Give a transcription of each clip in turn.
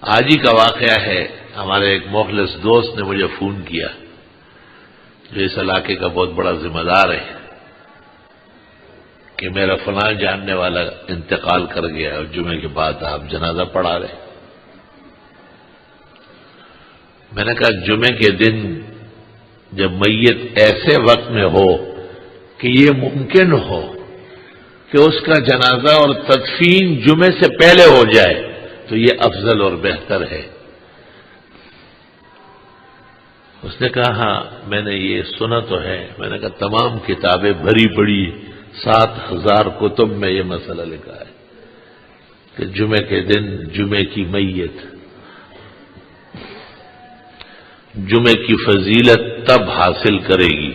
آج ہی کا واقعہ ہے، ہمارے ایک مخلص دوست نے مجھے فون کیا جو اس علاقے کا بہت بڑا ذمہ دار ہے کہ میرا فلاں جاننے والا انتقال کر گیا اور جمعے کے بعد آپ جنازہ پڑھا رہے۔ میں نے کہا جمعے کے دن جب میت ایسے وقت میں ہو کہ یہ ممکن ہو کہ اس کا جنازہ اور تدفین جمعے سے پہلے ہو جائے تو یہ افضل اور بہتر ہے۔ اس نے کہا ہاں میں نے یہ سنا تو ہے۔ میں نے کہا تمام کتابیں بھری پڑی 7,000 کتب میں یہ مسئلہ لکھا ہے کہ جمعے کے دن جمعے کی میت جمعے کی فضیلت تب حاصل کرے گی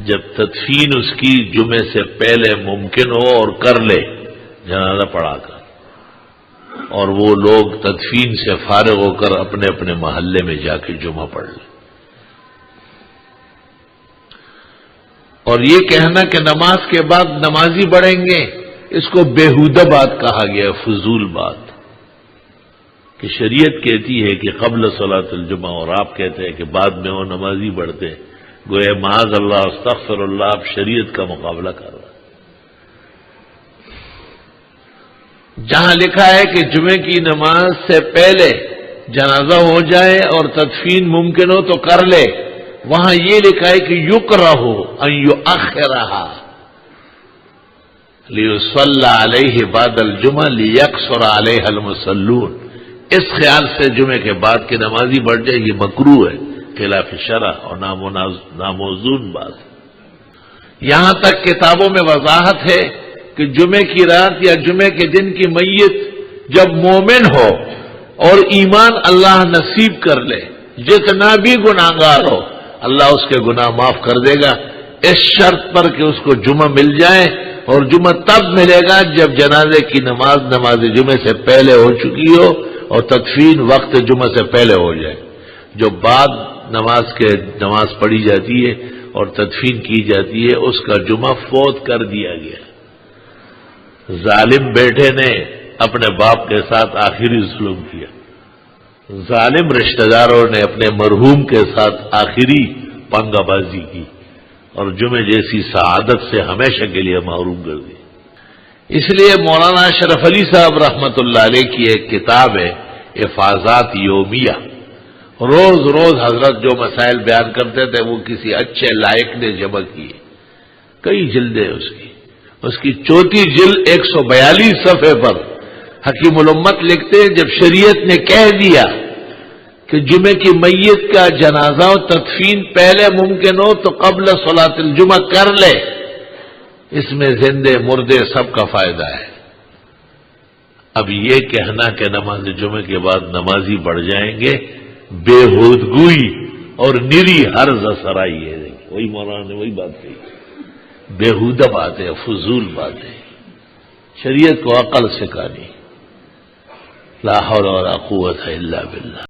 جب تدفین اس کی جمعے سے پہلے ممکن ہو اور کر لے جنازہ پڑھا کر، اور وہ لوگ تدفین سے فارغ ہو کر اپنے اپنے محلے میں جا کے جمعہ پڑھ لیں۔ اور یہ کہنا کہ نماز کے بعد نمازی بڑھیں گے، اس کو بیہودہ بات کہا گیا، فضول بات، کہ شریعت کہتی ہے کہ قبل صلاۃ الجمعہ اور آپ کہتے ہیں کہ بعد میں وہ نمازی بڑھتے، گویا معاذ اللہ استغفر اللہ، آپ شریعت کا مقابلہ کر رہے ہیں۔ جہاں لکھا ہے کہ جمعے کی نماز سے پہلے جنازہ ہو جائے اور تدفین ممکن ہو تو کر لے، وہاں یہ لکھا ہے کہ یکرہ ان یؤخرھا لیصلی علیہ بعد الجمعہ لیکثر علیہ المصلون۔ اس خیال سے جمعے کے بعد کی نمازی بڑھ جائے یہ مکروہ ہے، خلاف شرع اور ناموزون بات ہے۔ یہاں تک کتابوں میں وضاحت ہے کہ جمعے کی رات یا جمعے کے دن کی میت جب مومن ہو اور ایمان اللہ نصیب کر لے، جتنا بھی گناہگار ہو اللہ اس کے گناہ معاف کر دے گا، اس شرط پر کہ اس کو جمعہ مل جائے، اور جمعہ تب ملے گا جب جنازے کی نماز جمعے سے پہلے ہو چکی ہو اور تدفین وقت جمعہ سے پہلے ہو جائے۔ جو بعد نماز پڑھی جاتی ہے اور تدفین کی جاتی ہے اس کا جمعہ فوت کر دیا گیا۔ ظالم بیٹے نے اپنے باپ کے ساتھ آخری ظلم کیا، ظالم رشتہ داروں نے اپنے مرحوم کے ساتھ آخری پنگا بازی کی اور جمعے جیسی سعادت سے ہمیشہ کے لیے محروم کر دی۔ اس لیے مولانا اشرف علی صاحب رحمت اللہ علیہ کی ایک کتاب ہے افاضات یومیہ، روز روز حضرت جو مسائل بیان کرتے تھے وہ کسی اچھے لائق نے جمع کیے، کئی جلدیں اس کی چوتھی جلد 142 صفحے پر حکیم الامت لکھتے ہیں جب شریعت نے کہہ دیا کہ جمعے کی میت کا جنازہ و تدفین پہلے ممکن ہو تو قبل صلاۃ الجمعہ کر لے، اس میں زندے مردے سب کا فائدہ ہے۔ اب یہ کہنا کہ نماز جمعے کے بعد نمازی بڑھ جائیں گے بےہودگوئی اور نری حرز سرائی ہے، وہی مولانا نے وہی بات کہی، بےہودہ بات ہے، فضول بات ہے، شریعت کو عقل سکھانی۔ لا حول ولا قوت الا باللہ۔